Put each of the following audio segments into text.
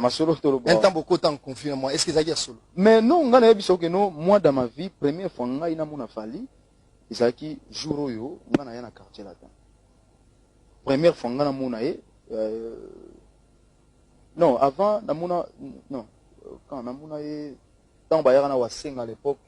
masolo tolo un temps beaucoup en confinement est-ce que ça y est solo mais non ngana yebiso que non moi dans ma vie première fois ngai na mona fali isaki jour oyo ngana ya na quartier latin première fois ngana mona non avant na mona non quand na mona tant bayaka na wasenga à l'époque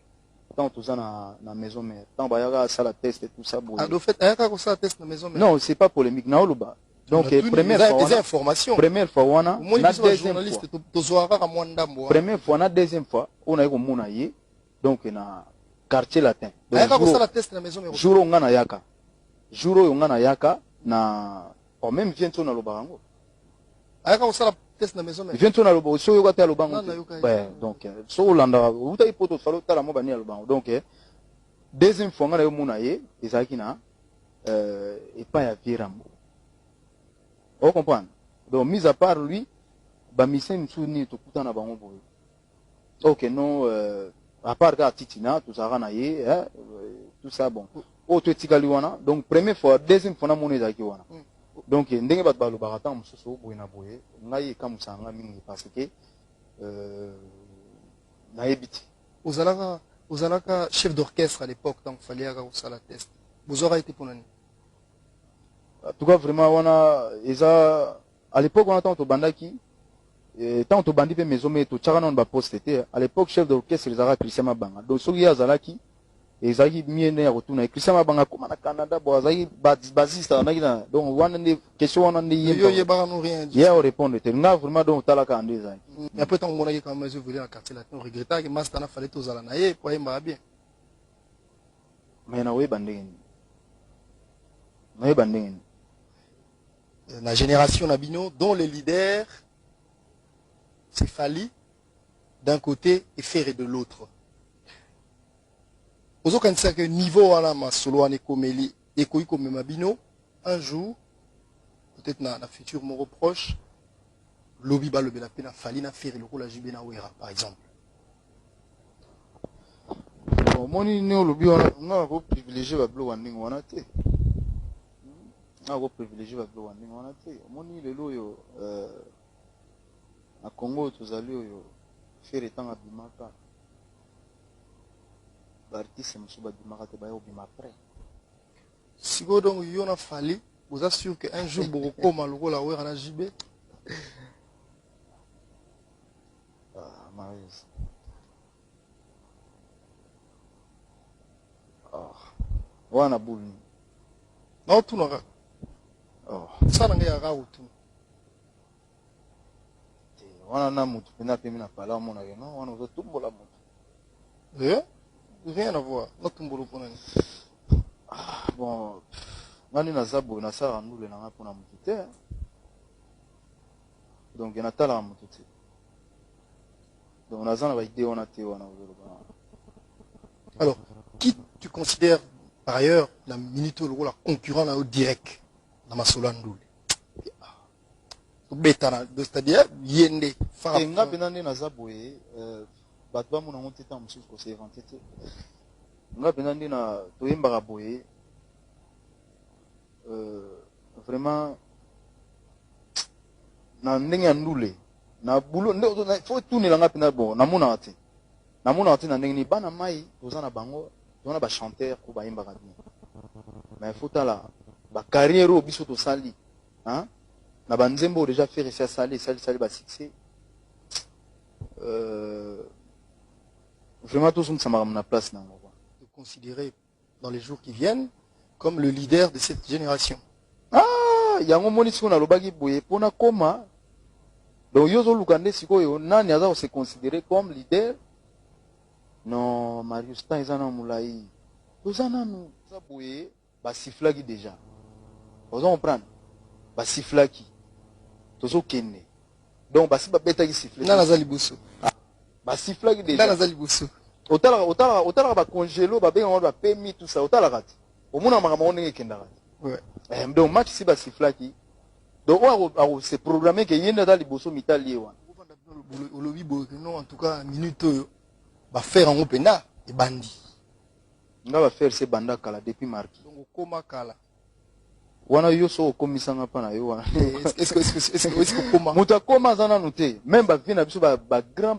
tant tout ça na maison mère tant bayaka ça la test et tout ça ah de fait ayaka ko ça test na maison mère non c'est pas polémique na oloba donc première fois des informations première fois wana na deuxième journaliste tozoaka mo ndambo première fois na deuxième fois on a ko mona ye donc na quartier latin ayaka ko ça la test na maison mère jour ngana yaka jour oyo ngana yaka na au même vient on na lobango ayaka ko ça la test na maison mère vient on na lobango so yo kata lobango donc so landa uta ipoto falo tala mo bani lobango donc deuxième fois ngana yo mona ye ezaki na et pas ya virambo. On comprend. Donc, mis à part lui, Bamisen Msouni, tout le temps, ok, non, à part que Titina, tout ça, tout ça, bon. Autre Tigaliwana, donc, première fois, deuxième fois, on est aquí. Donc, ndenge bat balu barata, msoso, boina boye, ngai kamusanga mingi, parce que, naebiti. Vous allez chef d'orchestre à l'époque, donc, il fallait avoir ça la test. Vous aurez été pour l'année. En tout cas, vraiment, on a, à l'époque, on a tant de bandaki, tant de bandits, mais on tout tcharanon ba posté. À l'époque, chef d'orchestre, ils avaient Christian Mabanga. Donc, ceux qui ont zalaki, ils avaient mis à retourner. Christian Mabanga, comme au Canada, bon, ils avaient basiste, donc, on a des questions, on a des rien. Il y a à répondre. On a vraiment donc talaka en des années. Mais après, tant qu'on a quand même voulu en quartier latin, on regrettait que Mastana fallait tous à la naïe pour y bien. Mais on a bandé. On a bandé. La génération Nabino, dont les leaders, c'est Fali d'un côté et Ferré de l'autre. Aux autres, quand que niveau à la masolo en écoméli, écoï comme Mabino, un jour, peut-être dans la future mon reproche, lobby ba le belapé na Fali na Ferré le rôle à Jibena Ouera, par exemple. Mon néo lobby on a privilégié la bleu wanding on a été. On a privilégié la bleu wanding on a été. Mon le loyo à Congo tous allés yo faire étant à Bimaka. L'artiste monsieur Bimaka te bayo Bimaka après. Si vous donc y en a Fali, vous assure qu'un jour Boroko malheureux la Ouera na Jibé. Ah Maïs. Wana boule non tout n'aura ça n'a rien à tout wana na mutu pena pemi na pala mona ke non wana ozotumbola mutu rien à voir na tumbolo pona ni bon ngani na zabu na sara ndule na ngapo na mutu te donc na tala mutu te donc na zana ba idée on a te wana ozoloba. Alors qui tu considères par ailleurs la minute le rôle concurrent au direct dans ma solandoule betana c'est-à-dire yende fara nga benande na zaboye bato ba mona monte ta mususu ko se inventé te nga benande na toyemba boye vraiment na ndenge ya ndule na bulo ndo faut tourner la nga pena bon na mona ate na ndenge ni bana mai tozana bango on a ba chanteur ko ba yemba bien mais faut la ba carrière au biso to sali hein na banzembo déjà fait réussir sali ba succès vraiment tout ça m'a na place na moi considéré dans les jours qui viennent comme le leader de cette génération. Yango moni siko na lobaki boye pona koma donc yozo lukande siko yo nani aza se considérer comme leader. Non, Marius, tant ils en ont moulaï. Tous en ont, ça boué, bah sifflaki déjà. Vous en prendre, bah sifflaki. Tous au kenne. Donc, bah si bah bêta qui siffle. Nana zalibusu. Bah sifflaki déjà. Nana zalibusu. Otala bah congélo, bah ben on va permis tout ça. Otala rat. Au moins on m'a demandé qu'il n'a ouais. Donc match si bah sifflaki. Donc on c'est programmé que yenda zalibusu mitali wan. Au lobby non en tout cas minute. Va faire un opéna et bandit. On va faire ces bandas kala depuis marqué. Donc koma kala. wana yo so okomisanga pa na yo wana est-ce que comment moto akoma aza nanu te même bavi na biso bagrand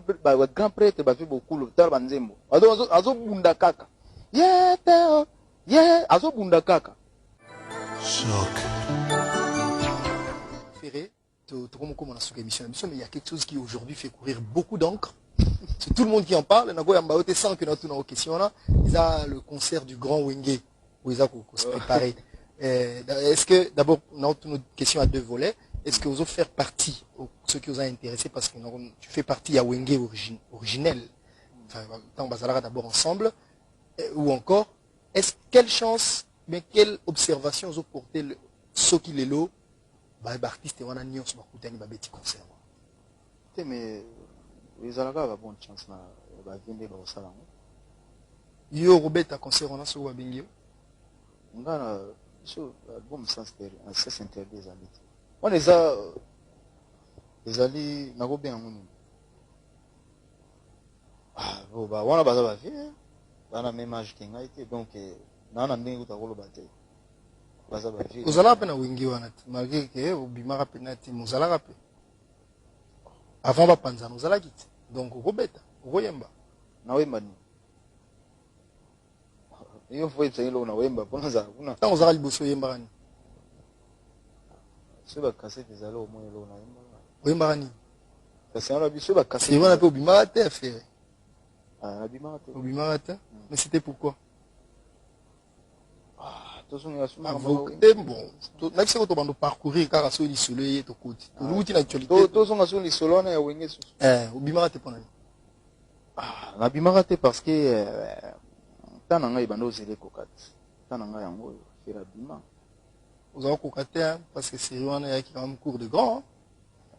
prêtre bavi bokulu tala banzembo azobunda kaka ye te ye azobunda kaka choc Ferré comment on a sur émission mais il y a quelque chose qui aujourd'hui fait courir beaucoup d'encre. C'est tout le monde qui en parle. Il sans que nous avons question là. Il y a le concert du Grand Wenge où ils ont se préparé. Est-ce que d'abord nous avons une question à deux volets. Est-ce que vous allez faire partie ceux qui vous ont intéressé parce que tu fais partie à Wenge originel. Enfin, on va d'abord ensemble ou encore quelle chance mais quelle observation vous avez porté ceux qui les lots artiste et on a nion sur ma petit concert. Mais ils ont la bonne chance na vendre au salon. Yo Robert a concert on a sur Wabingio. Ngana so album sans un sens interdit des amis. On les a les ali na go bien ngoni. Ah bon bah on a baza ba vie. Bana même âge que ngai te donc na na ndenge utakolo bate. Baza ba vie. Ozala pe na wingi wana malgré que obimaka penati mozala pe. Avant va panza ozala kiti. Donc Robert Royemba na wemba ni. Iyo foi tselo na wemba pona za kuna. Tant ozala liboso yemba ni. Seba cassette ezalo mo elo na yemba. Wemba ni. Parce que on a vu seba cassette. C'est on a pe obimaka te affaire. Ah obimaka te. Obimaka te. Mais c'était pourquoi? Bon, même si on va parcourir car sur le soleil et tout côté. L'outil l'actualité. Tous sont sur le soleil et wenge. Obimaka te pona. Ah, na bimaka te parce que tananga ibando zele kokat. Tananga yango fera bima. Vous avez cocaté parce que c'est vraiment qui quand même cours de grand.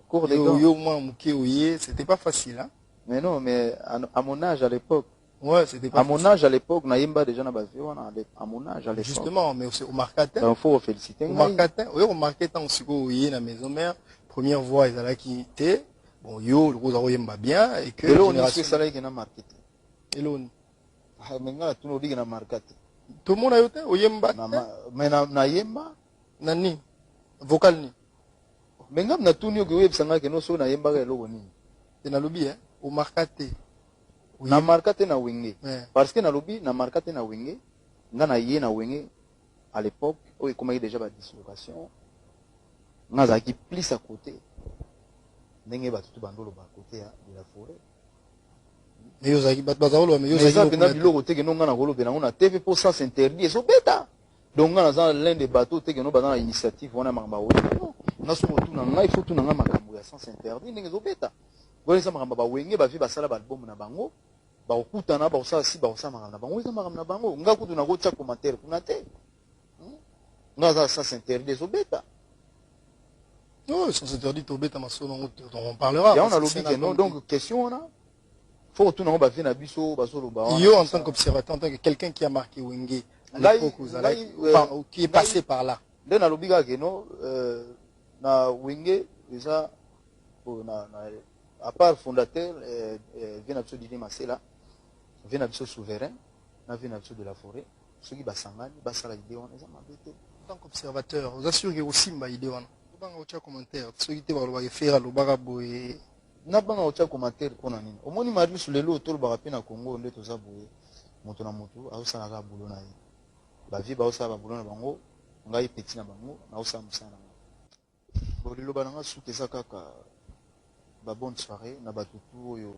Cours de grand. Yo moi muké oye, c'était pas facile hein. Mais non, mais à mon âge à l'époque. Ouais, c'était pas à mon âge à l'époque, naïmba déjà na baviona à mon âge à l'époque. Justement, mais au marketing. Donc faut féliciter. Au marketing, oui, au marketing aussi ko oye na maison mère, première voix ils allaient qui était bon yo le rose oyemba bien et que génération ça là qui na marketing. Eloni. Ah mais nga tu no diga na marketing. Tout le monde a yote oyemba. Mais na yemba nani vocal ni. Mais nga na tunio ke websanga ke no so na yemba ke logo ni. Na lobi au marketing. Na markate na wenge parce que na lobi na markate na wenge nga na ye na wenge à l'époque où il commençait déjà la dislocation nga za ki plus à côté ndenge ba tutu bandolo ba côté de la forêt mais yo za ki bazalo mais yo za ki na biloko te ke no nga na kolo be na ona TV pour ça s'interdit so beta donc nga na za l'un des bateaux te ke no ba na initiative wana makamba o na so motu na nga il faut tout na nga makambo ya sans interdit ndenge zo beta ngoni sa makamba ba wenge ba vi ba sala ba album na bango ba okutana ba osala si ba osala makamba na bango eza makamba na bango nga kutu na kotia commentaire kuna te nga za ça s'interdit zo beta non sans interdit to beta maso on parlera ya on a lobby que non donc question on a faut tout na ba vi na biso ba solo ba yo en tant qu'observateur en tant que quelqu'un qui a marqué Wenge à l'époque vous allez qui est passé par là nde na lobby ka que non na Wenge déjà na à part fondateur vient absolument Didi Masela vient absolument souverain na vient absolument de la forêt ceux qui basangani basala idée on est mabete en tant qu'observateur vous assurez que aussi ma idée on banga ocha commentaire ceux qui te ba faire lo baka boye na banga ocha commentaire pona nini omoni Marius lelo to ba rapena Congo nde to za boye moto na moto ausala ka bulo na ye ba vie ba osala ba bulo na bango ngai petit na bango na osala musana bo lelo bananga suke za kaka ba bonne soirée na batutu oyo